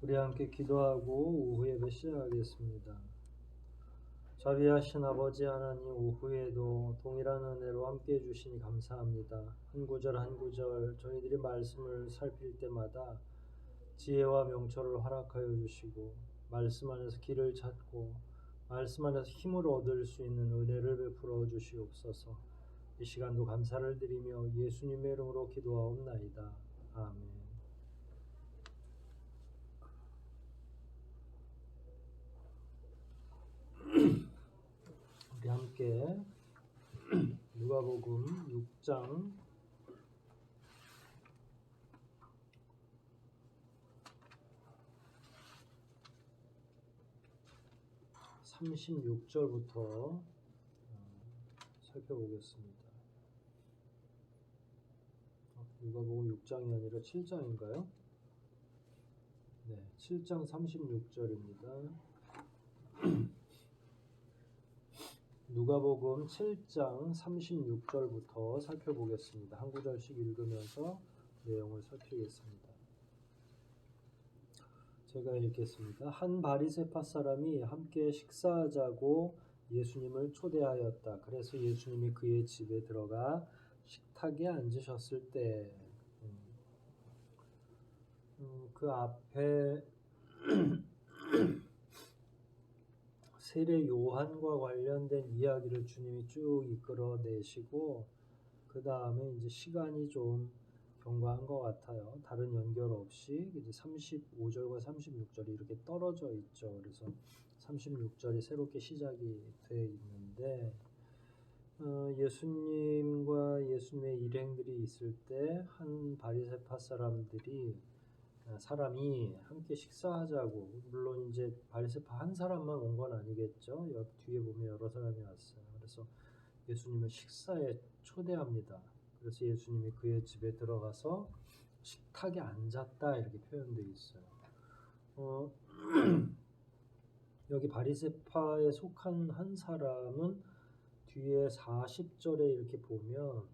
우리 함께 기도하고 오후 예배 시작하겠습니다. 자비하신 아버지 하나님, 오후에도 동일한 은혜로 함께 해주시니 감사합니다. 한 구절 한 구절 저희들이 말씀을 살필 때마다 지혜와 명철을 허락하여 주시고 말씀 안에서 길을 찾고 말씀 안에서 힘을 얻을 수 있는 은혜를 베풀어 주시옵소서. 이 시간도 감사를 드리며 예수님의 이름으로 기도하옵나이다. 아멘. 우리 함께 누가복음 6장 36절부터 살펴보겠습니다. 누가복음 6장이 아니라 7장인가요? 네, 7장 36절입니다. 누가복음 7장 36절부터 살펴보겠습니다. 한 구절씩 읽으면서 내용을 살피겠습니다. 제가 읽겠습니다. 한 바리새파 사람이 함께 식사하자고 예수님을 초대하였다. 그래서 예수님이 그의 집에 들어가 식탁에 앉으셨을 때 그 앞에 세례 요한과 관련된 이야기를 주님이 쭉 이끌어내시고 그 다음에 이제 시간이 좀 경과한 것 같아요. 다른 연결 없이 이제 35절과 36절이 이렇게 떨어져 있죠. 그래서 36절이 새롭게 시작이 돼 있는데 예수님과 예수님의 일행들이 있을 때 한 바리새파 사람이 함께 식사하자고, 물론 이제 바리새파 한 사람만 온 건 아니겠죠. 여기 뒤에 보면 여러 사람이 왔어요. 그래서 예수님을 식사에 초대합니다. 그래서 예수님이 그의 집에 들어가서 식탁에 앉았다 이렇게 표현되어 있어요. 여기 바리새파에 속한 한 사람은 뒤에 40절에 이렇게 보면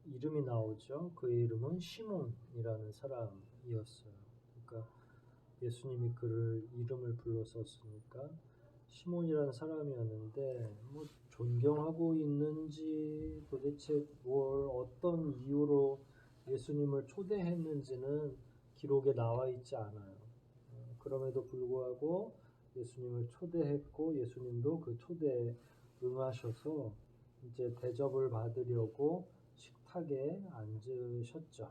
이름이 나오죠. 그의 이름은 시몬이라는 사람이었어요. 그러니까 예수님이 그를 이름을 불렀었으니까 시몬이라는 사람이었는데 뭐 존경하고 있는지 도대체 어떤 이유로 예수님을 초대했는지는 기록에 나와 있지 않아요. 그럼에도 불구하고 예수님을 초대했고 예수님도 그 초대에 응하셔서 이제 대접을 받으려고 식탁에 앉으셨죠.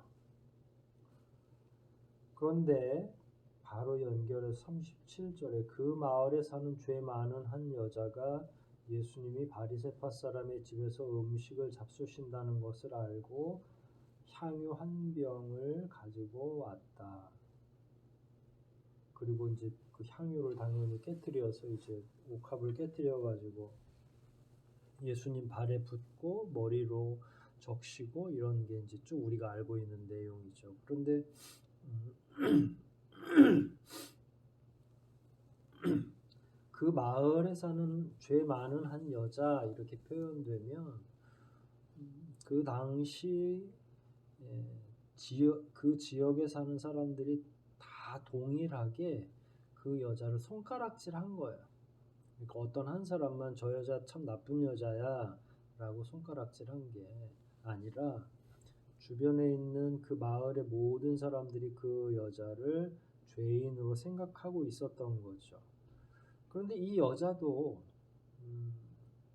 그런데 바로 연결해서 37절에 그 마을에 사는 죄 많은 한 여자가 예수님이 바리새파 사람의 집에서 음식을 잡수신다는 것을 알고 향유 한 병을 가지고 왔다. 그리고 이제 그 향유를 당연히 깨뜨려서 이제 옥합을 깨뜨려 가지고 예수님 발에 붓고 머리로 적시고 이런 게 이제 쭉 우리가 알고 있는 내용이죠. 그런데 그 마을에 사는 죄 많은 한 여자 이렇게 표현되면 그 당시 그 지역에 사는 사람들이 다 동일하게 그 여자를 손가락질한 거예요. 그러니까 어떤 한 사람만 저 여자 참 나쁜 여자야 라고 손가락질한 게 아니라 주변에 있는 그 마을의 모든 사람들이 그 여자를 죄인으로 생각하고 있었던 거죠. 그런데 이 여자도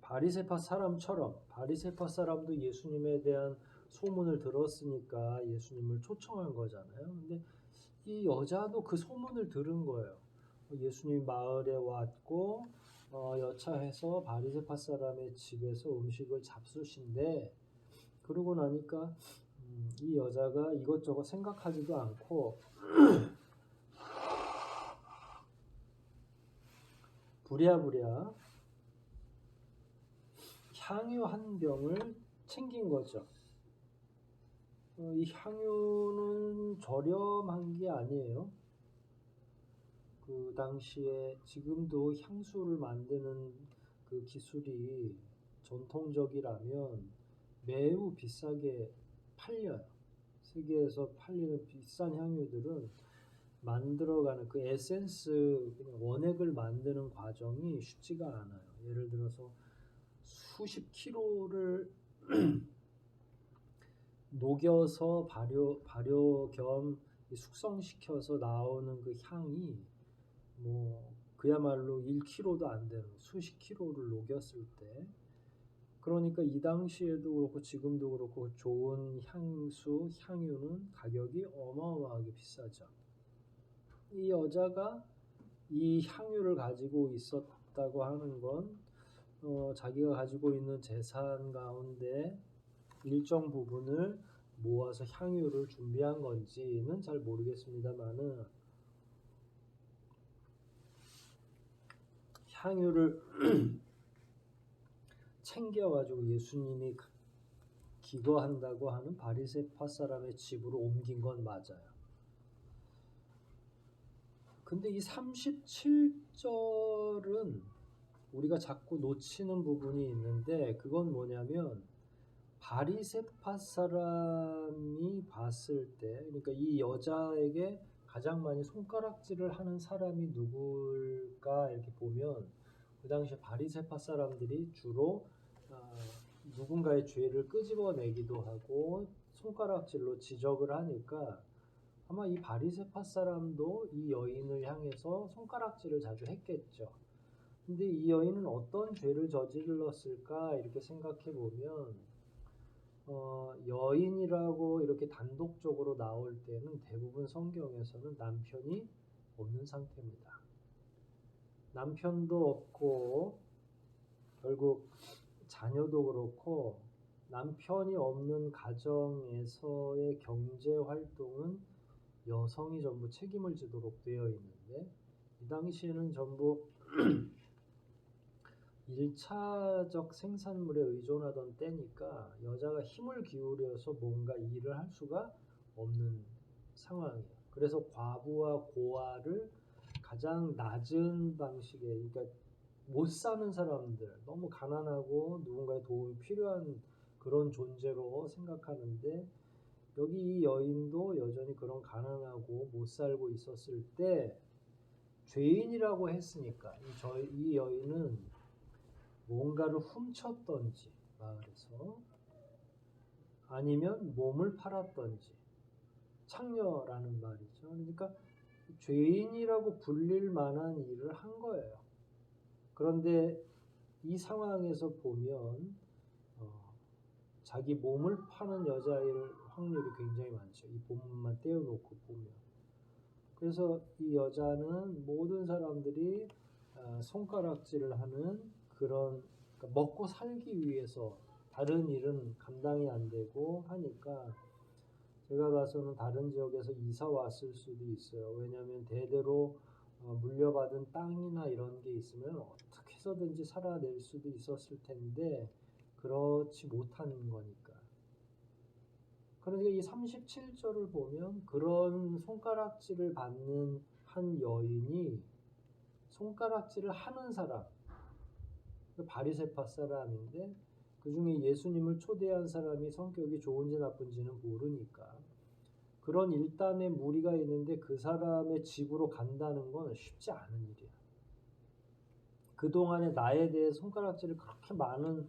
바리새파 사람처럼 바리새파 사람도 예수님에 대한 소문을 들었으니까 예수님을 초청한 거잖아요. 근데 이 여자도 그 소문을 들은 거예요. 예수님 마을에 왔고 여차해서 바리새파 사람의 집에서 음식을 잡수신데 그러고 나니까 이 여자가 이것저것 생각하지도 않고 부랴부랴 향유 한 병을 챙긴 거죠. 이 향유는 저렴한 게 아니에요. 그 당시에 지금도 향수를 만드는 그 기술이 전통적이라면 매우 비싸게 팔려요. 세계에서 팔리는 비싼 향유들은 만들어가는 그 에센스, 그냥 원액을 만드는 과정이 쉽지가 않아요. 예를 들어서 수십 킬로를 녹여서 발효 겸 숙성시켜서 나오는 그 향이 뭐 그야말로 1kg도 안 되는 수십 킬로를 녹였을 때, 그러니까 이 당시에도 그렇고 지금도 그렇고 좋은 향수, 향유는 가격이 어마어마하게 비싸죠. 이 여자가 이 향유를 가지고 있었다고 하는 건 자기가 가지고 있는 재산 가운데 일정 부분을 모아서 향유를 준비한 건지는 잘 모르겠습니다만은, 향유를 챙겨가지고 예수님이 기거한다고 하는 바리새파 사람의 집으로 옮긴 건 맞아요. 근데 이 37절은 우리가 자꾸 놓치는 부분이 있는데, 그건 뭐냐면 바리새파 사람이 봤을 때, 그러니까 이 여자에게 가장 많이 손가락질을 하는 사람이 누굴까 이렇게 보면, 그 당시 바리새파 사람들이 주로 누군가의 죄를 끄집어내기도 하고 손가락질로 지적을 하니까, 아마 이 바리새파 사람도 이 여인을 향해서 손가락질을 자주 했겠죠. 근데 이 여인은 어떤 죄를 저질렀을까 이렇게 생각해 보면, 여인이라고 이렇게 단독적으로 나올 때는 대부분 성경에서는 남편이 없는 상태입니다. 남편도 없고 결국 자녀도 그렇고, 남편이 없는 가정에서의 경제 활동은 여성이 전부 책임을 지도록 되어 있는데, 이 당시에는 전부 1차적 생산물에 의존하던 때니까 여자가 힘을 기울여서 뭔가 일을 할 수가 없는 상황이에요. 그래서 과부와 고아를 가장 낮은 방식의, 그러니까 못 사는 사람들, 너무 가난하고 누군가의 도움이 필요한 그런 존재로 생각하는데, 여기 이 여인도 여전히 그런 가난하고 못 살고 있었을 때 죄인이라고 했으니까 이 여인은 뭔가를 훔쳤던지 마을에서, 아니면 몸을 팔았던지, 창녀라는 말이죠. 그러니까 죄인이라고 불릴 만한 일을 한 거예요. 그런데 이 상황에서 보면 자기 몸을 파는 여자일 확률이 굉장히 많죠. 이 본문만 떼어놓고 보면. 그래서 이 여자는 모든 사람들이 손가락질을 하는 그런, 그러니까 먹고 살기 위해서 다른 일은 감당이 안 되고 하니까, 제가 봐서는 다른 지역에서 이사 왔을 수도 있어요. 왜냐하면 대대로 물려받은 땅이나 이런 게 있으면 어떻게 해서든지 살아낼 수도 있었을 텐데 그렇지 못한 거니까. 그러니까 이 37절을 보면 그런 손가락질을 받는 한 여인이 손가락질을 하는 사람, 바리새파 사람인데, 그 중에 예수님을 초대한 사람이 성격이 좋은지 나쁜지는 모르니까 그런 일단의 무리가 있는데 그 사람의 집으로 간다는 건 쉽지 않은 일이야. 그동안에 나에 대해 손가락질을 그렇게 많은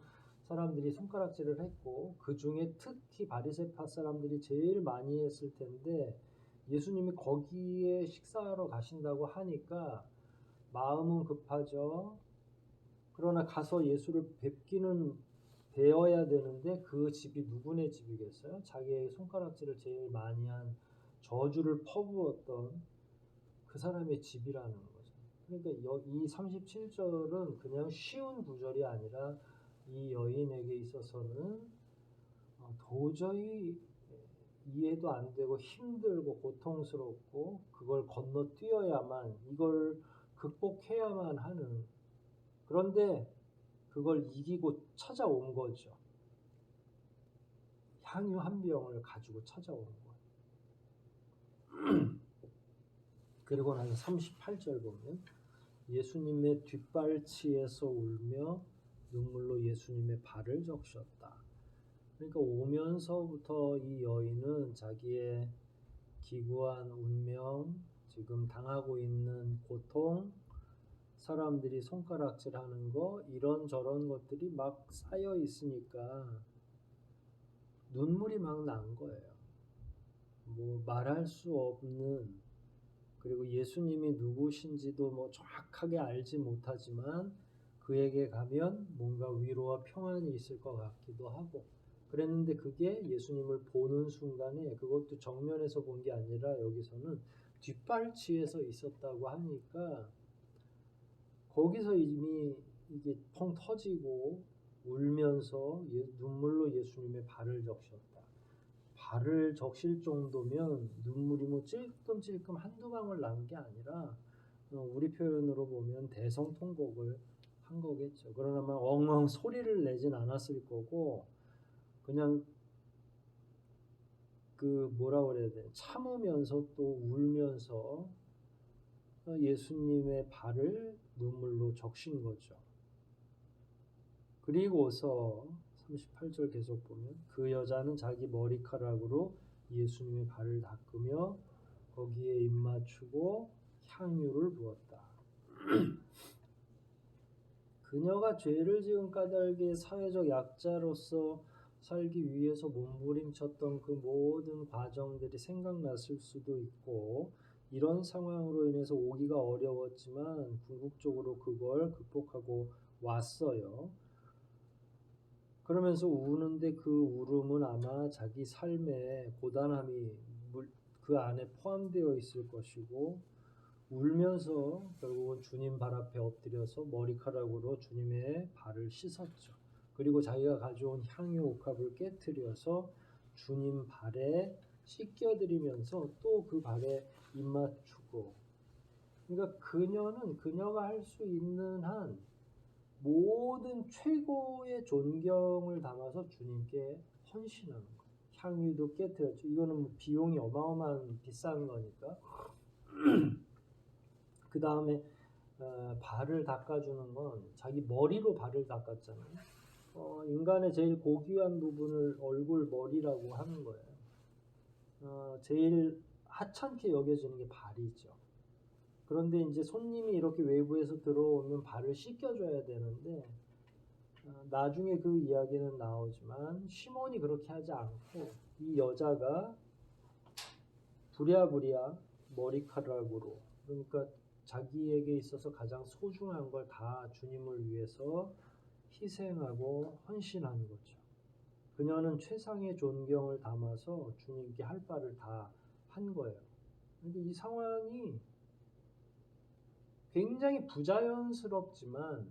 사람들이 손가락질을 했고, 그 중에 특히 바리새파 사람들이 제일 많이 했을 텐데, 예수님이 거기에 식사하러 가신다고 하니까 마음은 급하죠. 그러나 가서 예수를 뵙기는 되어야 되는데, 그 집이 누구네 집이겠어요? 자기의 손가락질을 제일 많이 한, 저주를 퍼부었던 그 사람의 집이라는 거죠. 그러니까 이 37절은 그냥 쉬운 구절이 아니라 이 여인에게 있어서는 도저히 이해도 안 되고 힘들고 고통스럽고, 그걸 건너뛰어야만, 이걸 극복해야만 하는, 그런데 그걸 이기고 찾아온 거죠. 향유 한 병을 가지고 찾아온 거예요. 그리고 나서 38절 보면 예수님의 뒷발치에서 울며 눈물로 예수님의 발을 적셨다. 그러니까 오면서부터 이 여인은 자기의 기구한 운명, 즉 지금 당하고 있는 고통, 사람들이 손가락질하는 거, 이런저런 것들이 막 쌓여 있으니까 눈물이 막 난 거예요. 뭐 말할 수 없는, 그리고 예수님이 누구신지도 뭐 정확하게 알지 못하지만 그에게 가면 뭔가 위로와 평안이 있을 것 같기도 하고 그랬는데, 그게 예수님을 보는 순간에, 그것도 정면에서 본 게 아니라 여기서는 뒷발치에서 있었다고 하니까 거기서 이미 이게 펑 터지고 울면서 눈물로 예수님의 발을 적셨다. 발을 적실 정도면 눈물이 뭐 찔끔찔끔 한두 방울 난 게 아니라 우리 표현으로 보면 대성통곡을 한 거겠죠. 그러나 막 엉엉 소리를 내진 않았을 거고, 그냥 그 뭐라 그래야 돼, 참으면서 또 울면서 예수님의 발을 눈물로 적신 거죠. 그리고서 38절 계속 보면 그 여자는 자기 머리카락으로 예수님의 발을 닦으며 거기에 입 맞추고 향유를 부었다. 그녀가 죄를 지은 까닭에 사회적 약자로서 살기 위해서 몸부림쳤던 그 모든 과정들이 생각났을 수도 있고, 이런 상황으로 인해서 오기가 어려웠지만 궁극적으로 그걸 극복하고 왔어요. 그러면서 우는데 그 울음은 아마 자기 삶의 고단함이 그 안에 포함되어 있을 것이고, 울면서 결국은 주님 발 앞에 엎드려서 머리카락으로 주님의 발을 씻었죠. 그리고 자기가 가져온 향유 옥합을 깨뜨려서 주님 발에 씻겨드리면서 또 그 발에 입맞추고, 그러니까 그녀는 그녀가 할 수 있는 한 모든 최고의 존경을 담아서 주님께 헌신하는 거예요. 향유도 깨뜨렸죠. 이거는 뭐 비용이 어마어마한 비싼 거니까. 그 다음에 발을 닦아주는 건 자기 머리로 발을 닦았잖아요. 인간의 제일 고귀한 부분을 얼굴, 머리라고 하는 거예요. 제일 하찮게 여겨지는 게 발이죠. 그런데 이제 손님이 이렇게 외부에서 들어오면 발을 씻겨줘야 되는데, 나중에 그 이야기는 나오지만 시몬이 그렇게 하지 않고 이 여자가 부랴부랴 머리카락으로, 그러니까 자기에게 있어서 가장 소중한 걸 다 주님을 위해서 희생하고 헌신한 거죠. 그녀는 최상의 존경을 담아서 주님께 할 바를 다 한 거예요. 근데 이 상황이 굉장히 부자연스럽지만,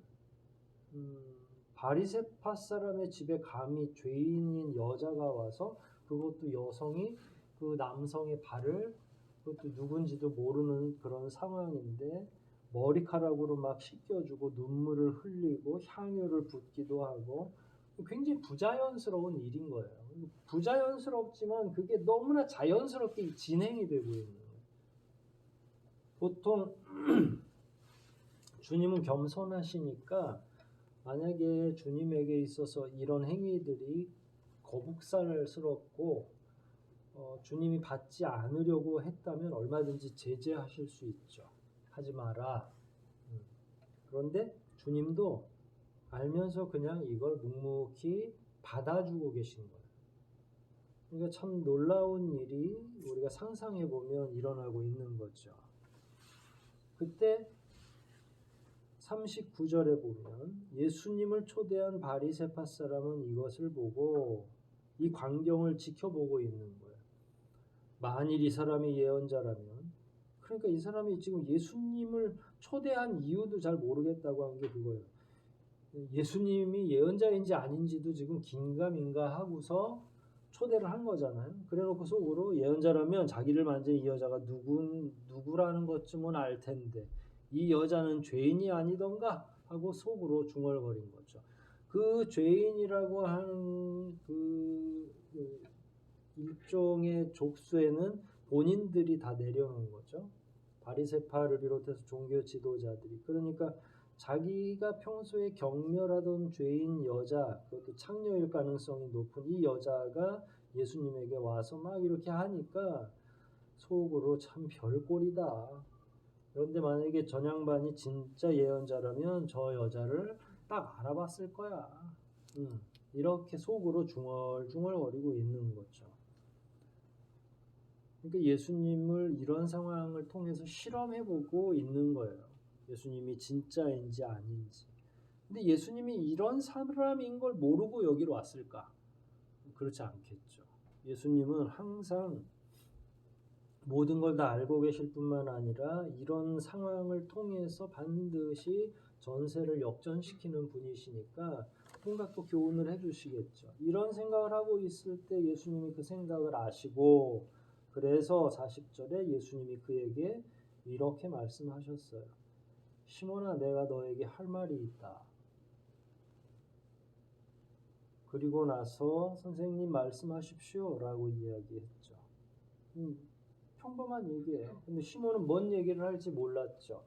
바리새파 사람의 집에 감히 죄인인 여자가 와서, 그것도 여성이 그 남성의 발을, 그것도 누군지도 모르는 그런 상황인데 머리카락으로 막 씻겨주고 눈물을 흘리고 향유를 붓기도 하고, 굉장히 부자연스러운 일인 거예요. 부자연스럽지만 그게 너무나 자연스럽게 진행이 되고 있는 거예요. 보통 주님은 겸손하시니까 만약에 주님에게 있어서 이런 행위들이 거북살스럽고 주님이 받지 않으려고 했다면 얼마든지 제재하실 수 있죠. 하지 마라. 그런데 주님도 알면서 그냥 이걸 묵묵히 받아주고 계신 거예요. 그러니까 참 놀라운 일이 우리가 상상해 보면 일어나고 있는 거죠. 그때 39절에 보면 예수님을 초대한 바리새파 사람은 이것을 보고 이 광경을 지켜보고 있는 거예요. 만일 이 사람이 예언자라면, 그러니까 이 사람이 지금 예수님을 초대한 이유도 잘 모르겠다고 한 게 그거예요. 예수님이 예언자인지 아닌지도 지금 긴가민가 하고서 초대를 한 거잖아요. 그래놓고 속으로 예언자라면 자기를 만진 이 여자가 누구라는 것쯤은 알 텐데 이 여자는 죄인이 아니던가 하고 속으로 중얼거린 거죠. 그 죄인이라고 하는 그 일종의 족수에는 본인들이 다 내려놓은 거죠. 바리새파를 비롯해서 종교 지도자들이. 그러니까 자기가 평소에 경멸하던 죄인 여자, 그것도 창녀일 가능성이 높은 이 여자가 예수님에게 와서 막 이렇게 하니까 속으로 참 별꼴이다. 그런데 만약에 전양반이 진짜 예언자라면 저 여자를 딱 알아봤을 거야. 이렇게 속으로 중얼중얼거리고 있는 거죠. 그러니까 예수님을 이런 상황을 통해서 실험해보고 있는 거예요. 예수님이 진짜인지 아닌지. 근데 예수님이 이런 사람인 걸 모르고 여기로 왔을까? 그렇지 않겠죠. 예수님은 항상 모든 걸 다 알고 계실 뿐만 아니라 이런 상황을 통해서 반드시 전세를 역전시키는 분이시니까 뭔가 또 교훈을 해주시겠죠. 이런 생각을 하고 있을 때 예수님이 그 생각을 아시고 그래서 40절에 예수님이 그에게 이렇게 말씀하셨어요. 시몬아, 내가 너에게 할 말이 있다. 그리고 나서 선생님 말씀하십시오 라고 이야기했죠. 평범한 얘기예요. 근데 시몬은 뭔 얘기를 할지 몰랐죠.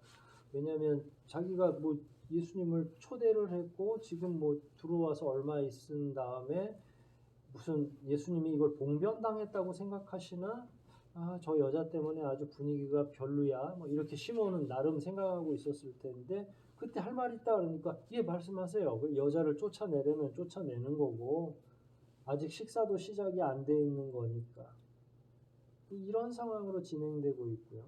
왜냐하면 자기가 뭐 예수님을 초대를 했고 지금 뭐 들어와서 얼마 있은 다음에 무슨 예수님이 이걸 봉변당했다고 생각하시나? 아, 저 여자 때문에 아주 분위기가 별로야. 뭐 이렇게 시몬은 나름 생각하고 있었을 텐데 그때 할 말 있다 그러니까 예, 말씀하세요. 그 여자를 쫓아내려면 쫓아내는 거고 아직 식사도 시작이 안 돼 있는 거니까. 이런 상황으로 진행되고 있고요.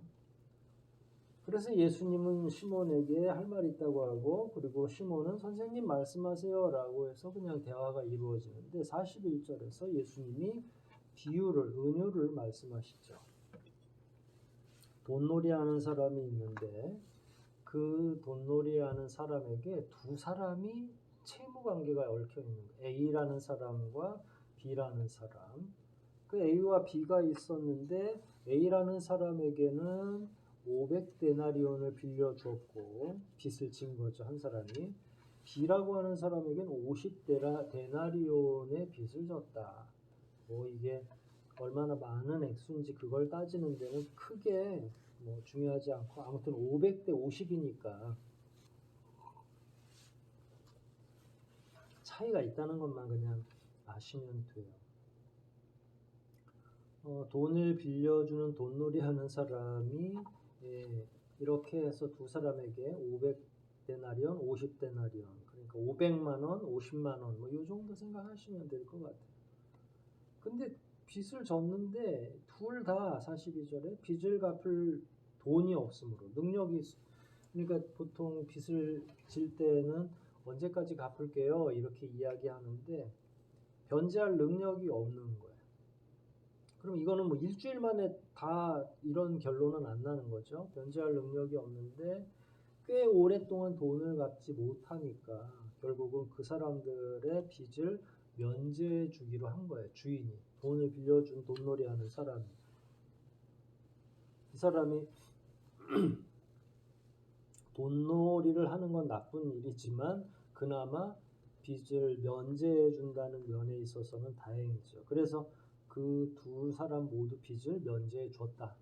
그래서 예수님은 시몬에게 할 말이 있다고 하고 그리고 시몬은 선생님 말씀하세요 라고 해서 그냥 대화가 이루어지는데 41절에서 예수님이 은유를 말씀하시죠. 돈놀이 하는 사람이 있는데 그 돈놀이 하는 사람에게 두 사람이 채무 관계가 얽혀 있는 거예요. A라는 사람과 B라는 사람. 그 A와 B가 있었는데 A라는 사람에게는 500데나리온을 빌려줬고 빚을 진 거죠. 한 사람이. B라고 하는 사람에게는 50데나리온의 빚을 졌다. 뭐 이게 얼마나 많은 액수인지 그걸 따지는 데는 크게 뭐 중요하지 않고 아무튼 500대 50이니까 차이가 있다는 것만 그냥 아시면 돼요. 돈을 빌려주는 돈놀이 하는 사람이 이렇게 해서 두 사람에게 500데나리온, 50데나리온 그러니까 500만 원, 50만 원 뭐 이 정도 생각하시면 될 것 같아요. 근데 빚을 졌는데 둘 다 42절에 빚을 갚을 돈이 없으므로 능력이 그러니까 보통 빚을 질 때는 언제까지 갚을게요 이렇게 이야기하는데 변제할 능력이 없는 거예요. 그럼 이거는 뭐 일주일 만에 다 이런 결론은 안 나는 거죠. 변제할 능력이 없는데 꽤 오랫동안 돈을 갚지 못하니까 결국은 그 사람들의 빚을 면제해 주기로 한 거예요. 주인이. 돈을 빌려준 돈놀이 하는 사람이. 이 사람이 돈놀이를 하는 건 나쁜 일이지만 그나마 빚을 면제해 준다는 면에 있어서는 다행이죠. 그래서 그 두 사람 모두 빚을 면제해 줬다.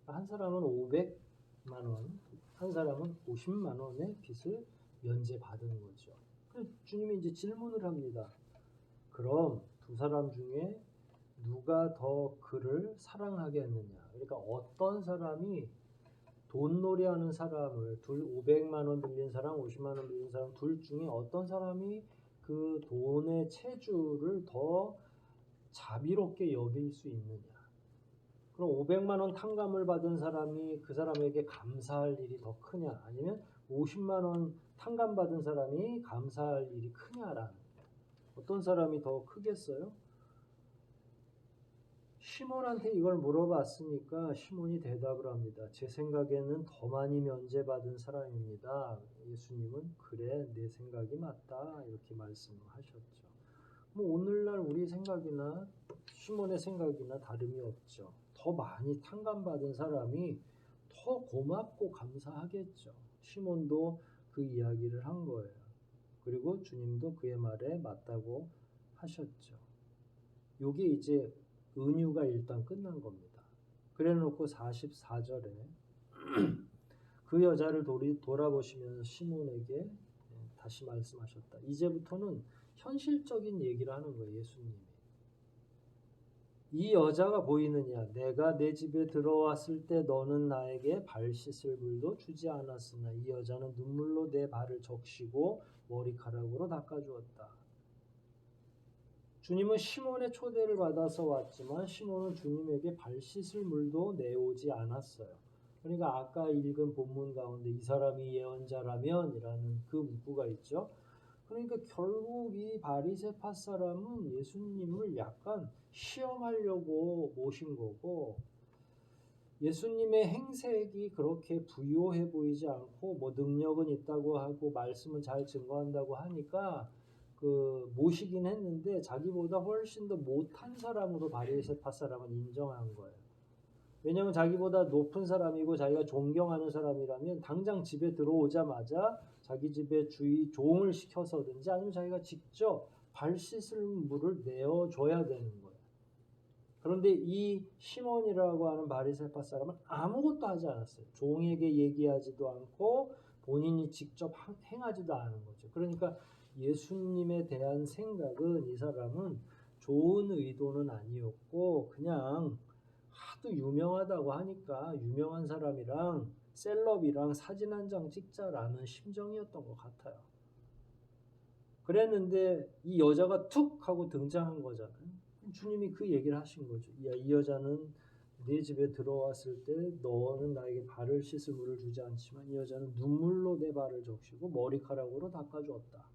한 사람은 500만 원, 한 사람은 50만 원의 빚을 면제받은 거죠. 그래서 주님이 이제 질문을 합니다. 그럼 두 사람 중에 누가 더 그를 사랑하겠느냐? 그러니까 어떤 사람이 돈놀이 하는 사람을 500만 원 빌린 사람, 50만 원 빌린 사람 둘 중에 어떤 사람이 그 돈의 체주를 더 자비롭게 여길 수 있느냐? 그럼 500만 원 탕감을 받은 사람이 그 사람에게 감사할 일이 더 크냐? 아니면 50만 원 탕감 받은 사람이 감사할 일이 크냐라는 어떤 사람이 더 크겠어요? 시몬한테 이걸 물어봤으니까 시몬이 대답을 합니다. 제 생각에는 더 많이 면제받은 사람입니다. 예수님은 그래 내 생각이 맞다 이렇게 말씀하셨죠. 뭐 오늘날 우리 생각이나 시몬의 생각이나 다름이 없죠. 더 많이 탕감받은 사람이 더 고맙고 감사하겠죠. 시몬도 그 이야기를 한 거예요. 그리고 주님도 그의 말에 맞다고 하셨죠. 요게 이제 은유가 일단 끝난 겁니다. 그래 놓고 44절에 그 여자를 돌아보시면서 시몬에게 다시 말씀하셨다. 이제부터는 현실적인 얘기를 하는 거예요. 예수님이. 이 여자가 보이느냐? 내가 내 집에 들어왔을 때 너는 나에게 발 씻을 물도 주지 않았으나 이 여자는 눈물로 내 발을 적시고 머리카락으로 닦아주었다. 주님은 시몬의 초대를 받아서 왔지만 시몬은 주님에게 발 씻을 물도 내오지 않았어요. 그러니까 아까 읽은 본문 가운데 이 사람이 예언자라면이라는 그 문구가 있죠. 그러니까 결국 이 바리새파 사람은 예수님을 약간 시험하려고 모신 거고, 예수님의 행색이 그렇게 부요해 보이지 않고 뭐 능력은 있다고 하고 말씀은 잘 증거한다고 하니까 그 모시긴 했는데 자기보다 훨씬 더 못한 사람으로 바리새파 사람은 인정한 거예요. 왜냐하면 자기보다 높은 사람이고 자기가 존경하는 사람이라면 당장 집에 들어오자마자 자기 집에 주의 종을 시켜서든지 아니면 자기가 직접 발 씻을 물을 내어줘야 되는 거예요. 그런데 이 시몬이라고 하는 바리새파 사람은 아무것도 하지 않았어요. 종에게 얘기하지도 않고 본인이 직접 행하지도 않은 거죠. 그러니까 예수님에 대한 생각은 이 사람은 좋은 의도는 아니었고 그냥 하도 유명하다고 하니까 유명한 사람이랑 셀럽이랑 사진 한 장 찍자라는 심정이었던 것 같아요. 그랬는데 이 여자가 툭 하고 등장한 거잖아요. 주님이 그 얘기를 하신 거죠. 야, 이 여자는 네 집에 들어왔을 때 너는 나에게 발을 씻을 물을 주지 않지만 이 여자는 눈물로 내 발을 적시고 머리카락으로 닦아주었다.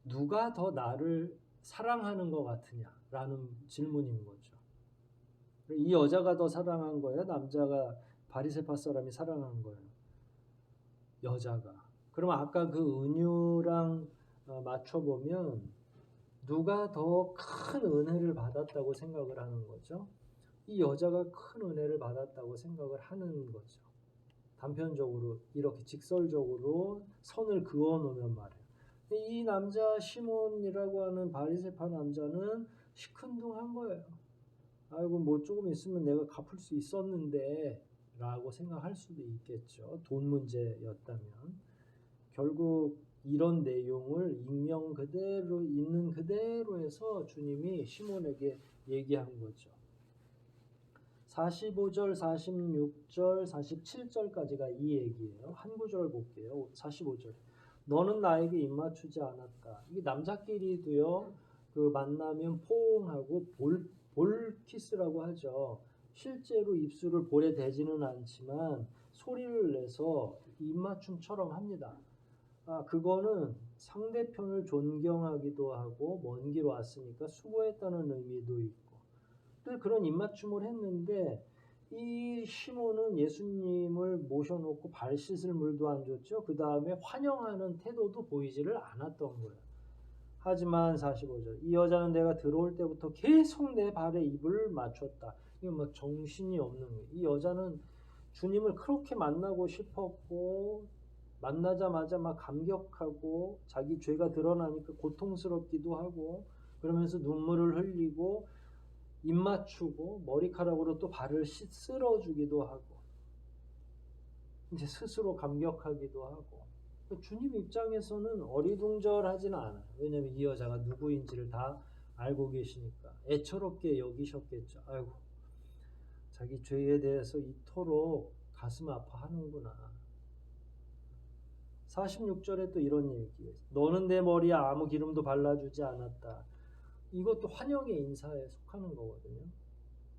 누가 더 나를 사랑하는 것 같으냐라는 질문인 거죠. 이 여자가 더 사랑한 거예요? 남자가 바리새파 사람이 사랑한 거예요? 여자가. 그럼 아까 그 은유랑 맞춰보면 누가 더 큰 은혜를 받았다고 생각을 하는 거죠? 이 여자가 큰 은혜를 받았다고 생각을 하는 거죠. 단편적으로 이렇게 직설적으로 선을 그어 놓으면 말이에요. 이 남자 시몬이라고 하는 바리새파 남자는 시큰둥한 거예요. 아이고 뭐 조금 있으면 내가 갚을 수 있었는데 라고 생각할 수도 있겠죠. 돈 문제였다면. 결국 이런 내용을 익명 그대로 있는 그대로 해서 주님이 시몬에게 얘기한 거죠. 45절, 46절, 47절까지가 이 얘기예요. 한 구절 볼게요. 45절. 너는 나에게 입맞추지 않았다. 이게 남자끼리도요. 그 만나면 포옹하고 볼 키스라고 하죠. 실제로 입술을 볼에 대지는 않지만 소리를 내서 입맞춤처럼 합니다. 그거는 상대편을 존경하기도 하고 먼 길 왔으니까 수고했다는 의미도 있고 그런 입맞춤을 했는데 이 시몬은 예수님을 모셔놓고 발 씻을 물도 안 줬죠. 그 다음에 환영하는 태도도 보이지를 않았던 거예요. 하지만 45절 이 여자는 내가 들어올 때부터 계속 내 발에 입을 맞췄다. 이거 막 정신이 없는 거예요. 이 여자는 주님을 그렇게 만나고 싶었고 만나자마자 막 감격하고 자기 죄가 드러나니까 고통스럽기도 하고 그러면서 눈물을 흘리고 입 맞추고 머리카락으로 또 발을 쓸어주기도 하고 이제 스스로 감격하기도 하고 주님 입장에서는 어리둥절하지는 않아요. 왜냐하면 이 여자가 누구인지를 다 알고 계시니까 애처롭게 여기셨겠죠. 아이고 자기 죄에 대해서 이토록 가슴 아파하는구나. 46절에 또 이런 얘기예요. 너는 내 머리에 아무 기름도 발라주지 않았다. 이것도 환영의 인사에 속하는 거거든요.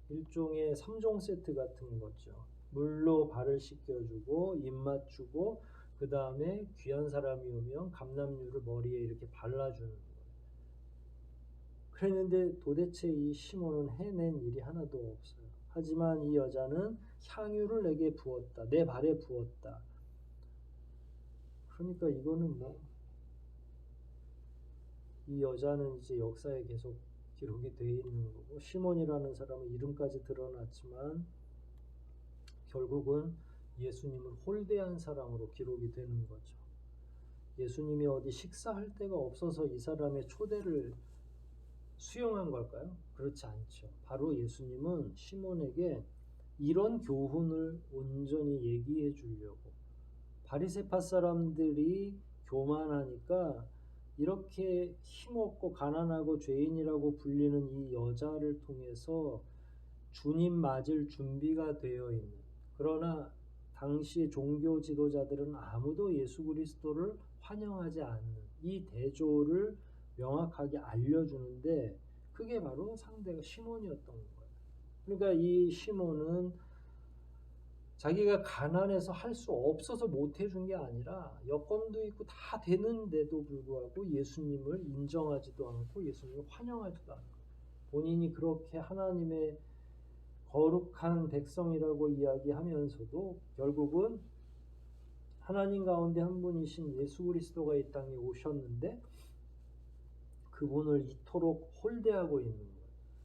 일종의 3종 세트 같은 거죠. 물로 발을 씻겨주고 입 맞추고 그 다음에 귀한 사람이 오면 감람유를 머리에 이렇게 발라주는 거예요. 그랬는데 도대체 이 시몬은 해낸 일이 하나도 없어요. 하지만 이 여자는 향유를 내게 부었다. 내 발에 부었다. 그러니까 이거는 이 여자는 이제 역사에 계속 기록이 되어 있는 거고 시몬이라는 사람은 이름까지 드러났지만 결국은 예수님을 홀대한 사람으로 기록이 되는 거죠. 예수님이 어디 식사할 데가 없어서 이 사람의 초대를 수용한 걸까요? 그렇지 않죠. 바로 예수님은 시몬에게 이런 교훈을 온전히 얘기해 주려고 바리새파 사람들이 교만하니까 이렇게 힘없고 가난하고 죄인이라고 불리는 이 여자를 통해서 주님 맞을 준비가 되어 있는, 그러나 당시 종교 지도자들은 아무도 예수 그리스도를 환영하지 않는 이 대조를 명확하게 알려주는데, 그게 바로 상대가 시몬이었던 거예요. 그러니까 이 시몬은 자기가 가난해서 할 수 없어서 못 해준 게 아니라 여건도 있고 다 되는데도 불구하고 예수님을 인정하지도 않고 예수님을 환영하지도 않고, 본인이 그렇게 하나님의 거룩한 백성이라고 이야기하면서도 결국은 하나님 가운데 한 분이신 예수 그리스도가 이 땅에 오셨는데 그분을 이토록 홀대하고 있는 거예요.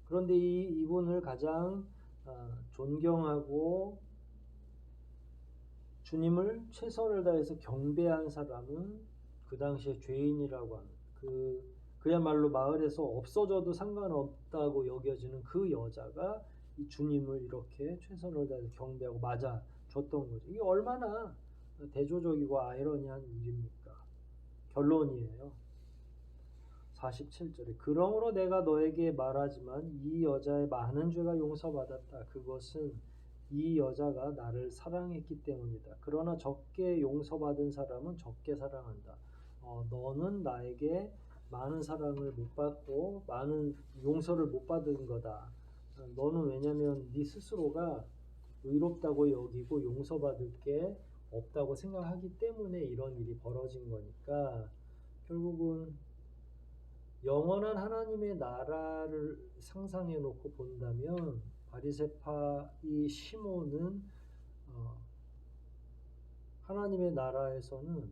그런데 이분을 가장 존경하고 주님을 최선을 다해서 경배한 사람은 그 당시에 죄인이라고 하는, 그야말로 마을에서 없어져도 상관없다고 여겨지는 그 여자가 이 주님을 이렇게 최선을 다해서 경배하고 맞아줬던 거죠. 이게 얼마나 대조적이고 아이러니한 일입니까? 결론이에요. 47절에 그러므로 내가 너에게 말하지만 이 여자의 많은 죄가 용서받았다. 그것은 이 여자가 나를 사랑했기 때문이다. 그러나 적게 용서받은 사람은 적게 사랑한다. 너는 나에게 많은 사랑을 못 받고 많은 용서를 못 받은 거다. 너는 왜냐면 네 스스로가 의롭다고 여기고 용서받을 게 없다고 생각하기 때문에 이런 일이 벌어진 거니까, 결국은 영원한 하나님의 나라를 상상해 놓고 본다면 바리새파 이 시몬은 하나님의 나라에서는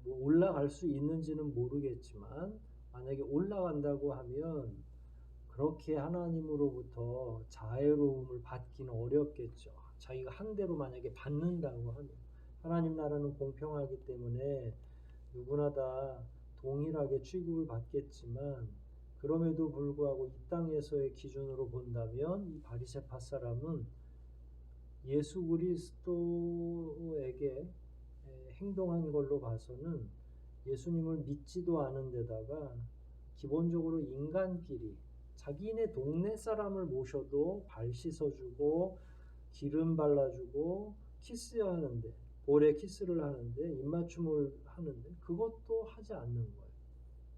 뭐 올라갈 수 있는지는 모르겠지만 만약에 올라간다고 하면 그렇게 하나님으로부터 자애로움을 받기는 어렵겠죠. 자기가 한 대로 만약에 받는다고 하면, 하나님 나라는 공평하기 때문에 누구나 다 동일하게 취급을 받겠지만, 그럼에도 불구하고 이 땅에서의 기준으로 본다면 이 바리새파 사람은 예수 그리스도에게 행동한 걸로 봐서는 예수님을 믿지도 않은 데다가 기본적으로 인간끼리 자기네 동네 사람을 모셔도 발 씻어주고 기름 발라주고 키스하는데, 볼에 키스를 하는데, 입맞춤을 하는데 그것도 하지 않는 거예요.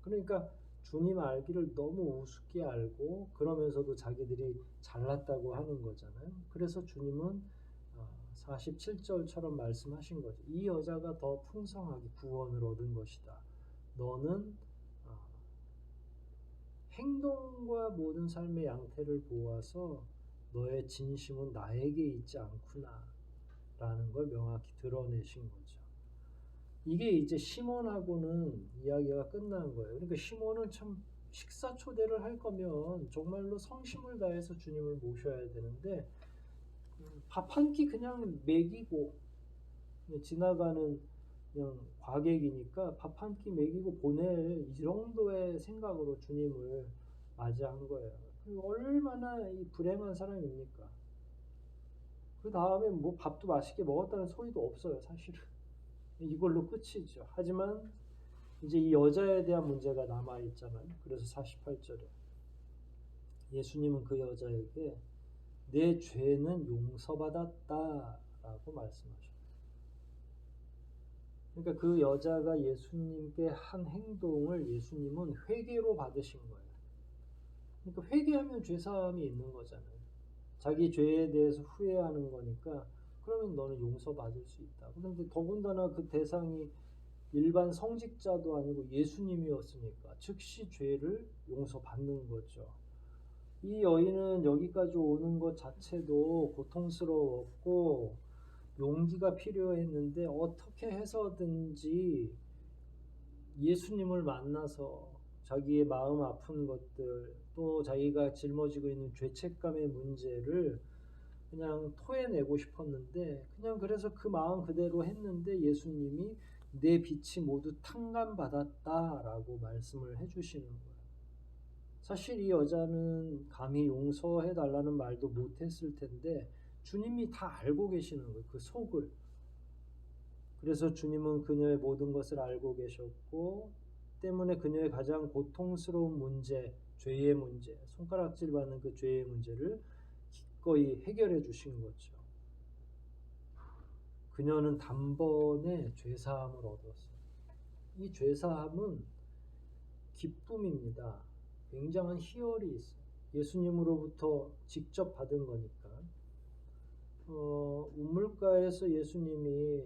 그러니까 주님 알기를 너무 우습게 알고 그러면서도 자기들이 잘났다고 하는 거잖아요. 그래서 주님은 47절처럼 말씀하신 거죠. 이 여자가 더 풍성하게 구원을 얻은 것이다. 너는 행동과 모든 삶의 양태를 보아서 너의 진심은 나에게 있지 않구나 라는 걸 명확히 드러내신 거죠. 이게 이제 시몬하고는 이야기가 끝난 거예요. 그러니까 시몬은 참 식사 초대를 할 거면 정말로 성심을 다해서 주님을 모셔야 되는데 밥 한 끼 그냥 먹이고 지나가는 그냥 과객이니까 밥 한 끼 먹이고 보낼 이 정도의 생각으로 주님을 맞이한 거예요. 얼마나 이 불행한 사람입니까? 그 다음에 뭐 밥도 맛있게 먹었다는 소리도 없어요, 사실은. 이걸로 끝이죠. 하지만 이제 이 여자에 대한 문제가 남아 있잖아요. 그래서 48절에 예수님은 그 여자에게 내 죄는 용서받았다라고 말씀하셨어요. 그러니까 그 여자가 예수님께 한 행동을 예수님은 회개로 받으신 거예요. 그러니까 회개하면 죄사함이 있는 거잖아요. 자기 죄에 대해서 후회하는 거니까 그러면 너는 용서받을 수 있다. 그런데 더군다나 그 대상이 일반 성직자도 아니고 예수님이었으니까 즉시 죄를 용서받는 거죠. 이 여인은 여기까지 오는 것 자체도 고통스러웠고 용기가 필요했는데 어떻게 해서든지 예수님을 만나서 자기의 마음 아픈 것들, 또 자기가 짊어지고 있는 죄책감의 문제를 그냥 토해내고 싶었는데, 그냥 그래서 그 마음 그대로 했는데 예수님이 내 빛이 모두 탕감받았다라고 말씀을 해주시는 거예요. 사실 이 여자는 감히 용서해 달라는 말도 못했을 텐데 주님이 다 알고 계시는 거예요. 그 속을. 그래서 주님은 그녀의 모든 것을 알고 계셨고 때문에 그녀의 가장 고통스러운 문제, 죄의 문제, 손가락질 받는 그 죄의 문제를 기꺼이 해결해 주신 거죠. 그녀는 단번에 죄사함을 얻었어요. 이 죄사함은 기쁨입니다. 굉장한 희열이 있어요. 예수님으로부터 직접 받은 거니까. 우물가에서 예수님이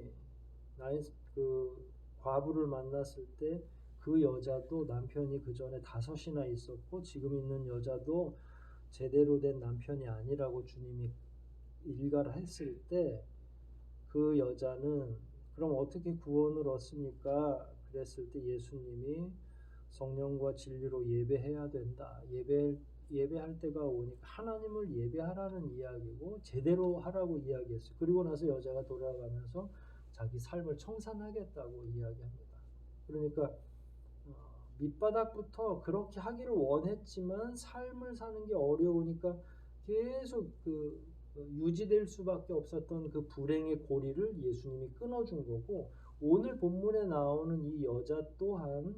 그 과부를 만났을 때 그 여자도 남편이 그 전에 5이나 있었고 지금 있는 여자도 제대로 된 남편이 아니라고 주님이 일가를 했을 때 그 여자는 그럼 어떻게 구원을 얻습니까? 그랬을 때 예수님이 성령과 진리로 예배해야 된다. 예배할 때가 오니까 하나님을 예배하라는 이야기고 제대로 하라고 이야기했어요. 그리고 나서 여자가 돌아가면서 자기 삶을 청산하겠다고 이야기합니다. 그러니까 밑바닥부터 그렇게 하기를 원했지만 삶을 사는 게 어려우니까 계속 유지될 수밖에 없었던 그 불행의 고리를 예수님이 끊어준 거고, 오늘 본문에 나오는 이 여자 또한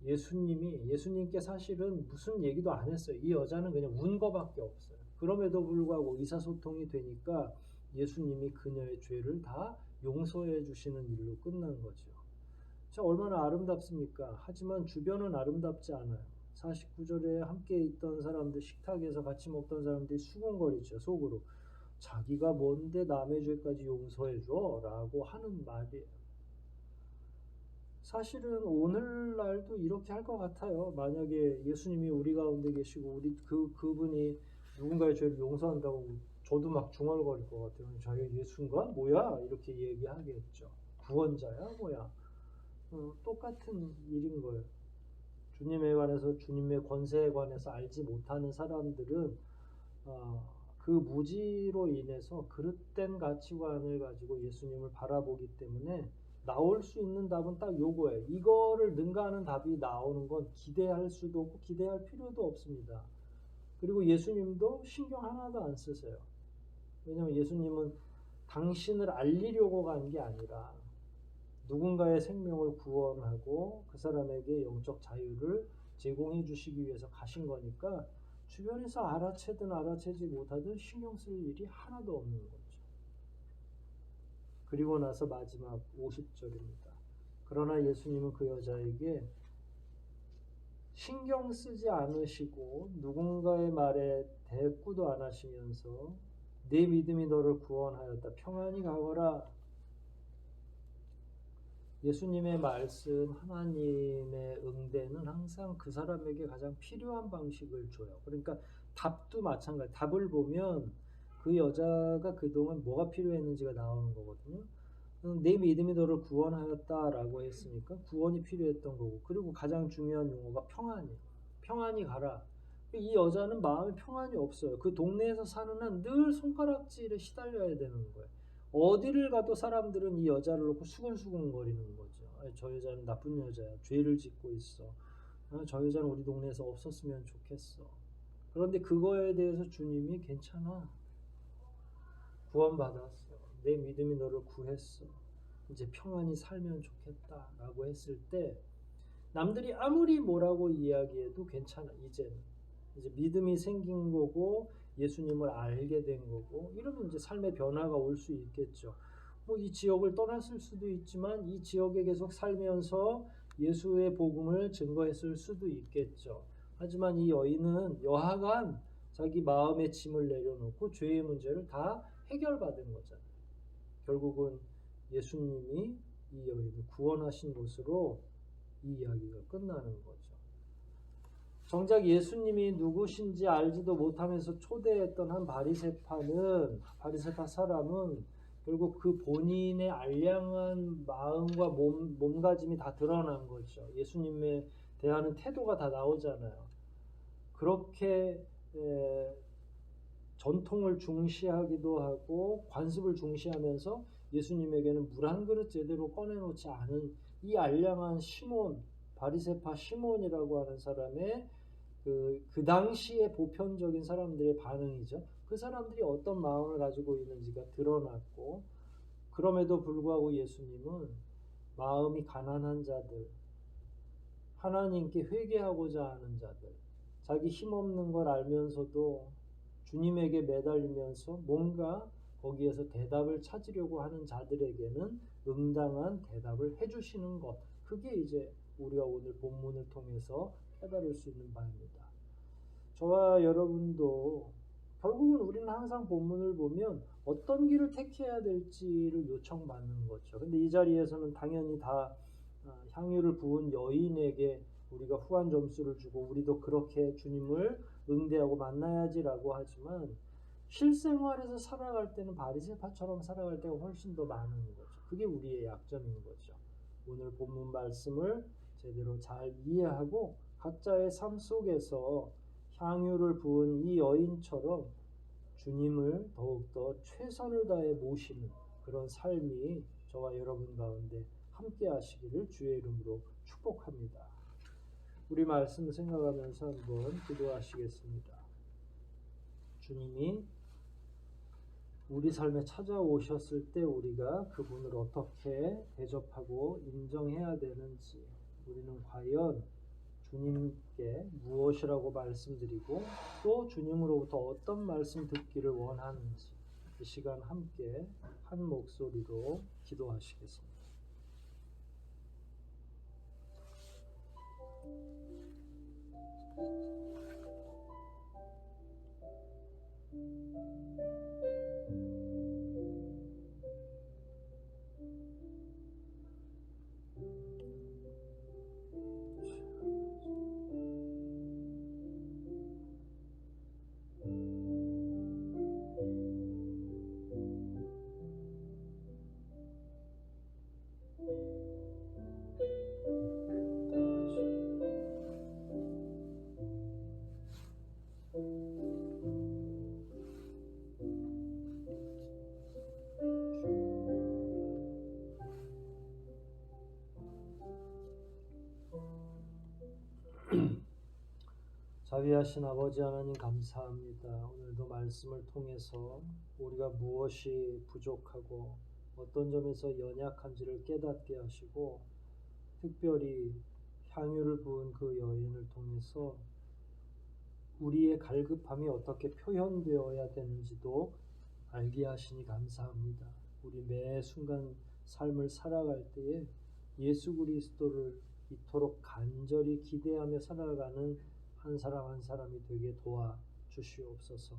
예수님께 사실은 무슨 얘기도 안 했어요. 이 여자는 그냥 운 거밖에 없어요. 그럼에도 불구하고 의사소통이 되니까 예수님이 그녀의 죄를 다 용서해 주시는 일로 끝난 거죠. 자, 얼마나 아름답습니까? 하지만 주변은 아름답지 않아요. 49절에 함께 있던 사람들, 식탁에서 같이 먹던 사람들이 수군거리죠, 속으로. 자기가 뭔데 남의 죄까지 용서해줘? 라고 하는 말이에요. 사실은 오늘날도 이렇게 할 것 같아요. 만약에 예수님이 우리 가운데 계시고 그분이 누군가의 죄를 용서한다고 저도 막 중얼거릴 것 같아요. 자기 예수인가? 뭐야? 이렇게 얘기하겠죠. 구원자야? 뭐야? 똑같은 일인 거예요. 주님에 관해서, 주님의 권세에 관해서 알지 못하는 사람들은 그 무지로 인해서 그릇된 가치관을 가지고 예수님을 바라보기 때문에 나올 수 있는 답은 딱 요거예요. 이거를 능가하는 답이 나오는 건 기대할 수도 없고 기대할 필요도 없습니다. 그리고 예수님도 신경 하나도 안 쓰세요. 왜냐하면 예수님은 당신을 알리려고 간 게 아니라 누군가의 생명을 구원하고 그 사람에게 영적 자유를 제공해 주시기 위해서 가신 거니까 주변에서 알아채든 알아채지 못하든 신경 쓸 일이 하나도 없는 거죠. 그리고 나서 마지막 50절입니다. 그러나 예수님은 그 여자에게 신경 쓰지 않으시고 누군가의 말에 대꾸도 안 하시면서 내 믿음이 너를 구원하였다. 평안히 가거라. 예수님의 말씀, 하나님의 응대는 항상 그 사람에게 가장 필요한 방식을 줘요. 그러니까 답도 마찬가지. 답을 보면 그 여자가 그동안 뭐가 필요했는지가 나오는 거거든요. 내 믿음이 너를 구원하였다라고 했으니까 구원이 필요했던 거고, 그리고 가장 중요한 용어가 평안이에요. 평안히 가라. 이 여자는 마음에 평안이 없어요. 그 동네에서 사는 한 늘 손가락질에 시달려야 되는 거예요. 어디를 가도 사람들은 이 여자를 놓고 수근수근거리는 거죠. 저 여자는 나쁜 여자야. 죄를 짓고 있어. 저 여자는 우리 동네에서 없었으면 좋겠어. 그런데 그거에 대해서 주님이 괜찮아. 구원받았어. 내 믿음이 너를 구했어. 이제 평안히 살면 좋겠다 라고 했을 때 남들이 아무리 뭐라고 이야기해도 괜찮아. 이제 믿음이 생긴 거고 예수님을 알게 된 거고 이러면 이제 삶의 변화가 올 수 있겠죠. 뭐 이 지역을 떠났을 수도 있지만 이 지역에 계속 살면서 예수의 복음을 증거했을 수도 있겠죠. 하지만 이 여인은 여하간 자기 마음의 짐을 내려놓고 죄의 문제를 다 해결받은 거잖아요. 결국은 예수님이 이 여인을 구원하신 것으로 이 이야기가 끝나는 거죠. 정작 예수님이 누구신지 알지도 못하면서 초대했던 한 바리새파 사람은 결국 그 본인의 알량한 마음과 몸가짐이 다 드러난 거죠. 예수님에 대하는 태도가 다 나오잖아요. 그렇게 전통을 중시하기도 하고 관습을 중시하면서 예수님에게는 물 한 그릇 제대로 꺼내놓지 않은 이 알량한 시몬, 바리새파 시몬이라고 하는 사람의 그 당시에 보편적인 사람들의 반응이죠. 그 사람들이 어떤 마음을 가지고 있는지가 드러났고, 그럼에도 불구하고 예수님은 마음이 가난한 자들, 하나님께 회개하고자 하는 자들, 자기 힘없는 걸 알면서도 주님에게 매달리면서 뭔가 거기에서 대답을 찾으려고 하는 자들에게는 응당한 대답을 해주시는 것. 그게 이제 우리가 오늘 본문을 통해서 깨달을 수 있는 바입니다. 저와 여러분도 결국은 우리는 항상 본문을 보면 어떤 길을 택해야 될지를 요청받는 거죠. 근데 이 자리에서는 당연히 다 향유를 부은 여인에게 우리가 후한 점수를 주고 우리도 그렇게 주님을 응대하고 만나야지라고 하지만 실생활에서 살아갈 때는 바리새파처럼 살아갈 때가 훨씬 더 많은 거죠. 그게 우리의 약점인 거죠. 오늘 본문 말씀을 제대로 잘 이해하고 각자의 삶 속에서 향유를 부은 이 여인처럼 주님을 더욱더 최선을 다해 모시는 그런 삶이 저와 여러분 가운데 함께 하시기를 주의 이름으로 축복합니다. 우리 말씀 생각하면서 한번 기도하시겠습니다. 주님이 우리 삶에 찾아오셨을 때 우리가 그분을 어떻게 대접하고 인정해야 되는지, 우리는 과연 주님께 무엇이라고 말씀드리고 또 주님으로부터 어떤 말씀 듣기를 원하는지 이 시간 함께 한 목소리로 기도하시겠습니다. 자비하신 아버지 하나님 감사합니다. 오늘도 말씀을 통해서 우리가 무엇이 부족하고 어떤 점에서 연약한지를 깨닫게 하시고 특별히 향유를 부은 그 여인을 통해서 우리의 갈급함이 어떻게 표현되어야 되는지도 알게 하시니 감사합니다. 우리 매 순간 삶을 살아갈 때에 예수 그리스도를 이토록 간절히 기대하며 살아가는 한 사람 한 사람이 되게 도와 주시옵소서.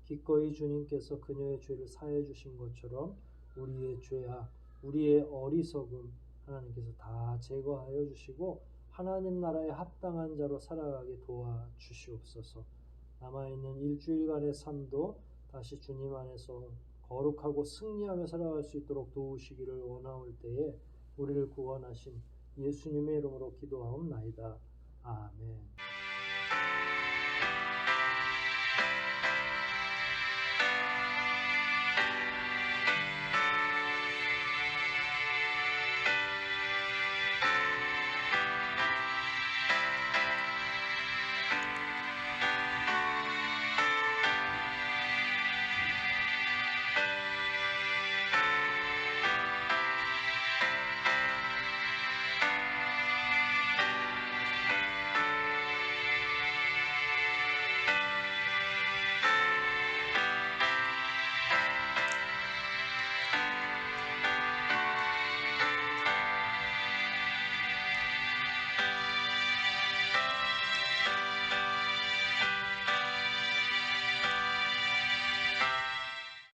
기꺼이 주님께서 그녀의 죄를 사해 주신 것처럼 우리의 죄악, 우리의 어리석음 하나님께서 다 제거하여 주시고 하나님 나라에 합당한 자로 살아가게 도와 주시옵소서. 남아있는 일주일간의 삶도 다시 주님 안에서 거룩하고 승리하며 살아갈 수 있도록 도우시기를 원하올 때에 우리를 구원하신 예수님의 이름으로 기도하옵나이다. 아멘.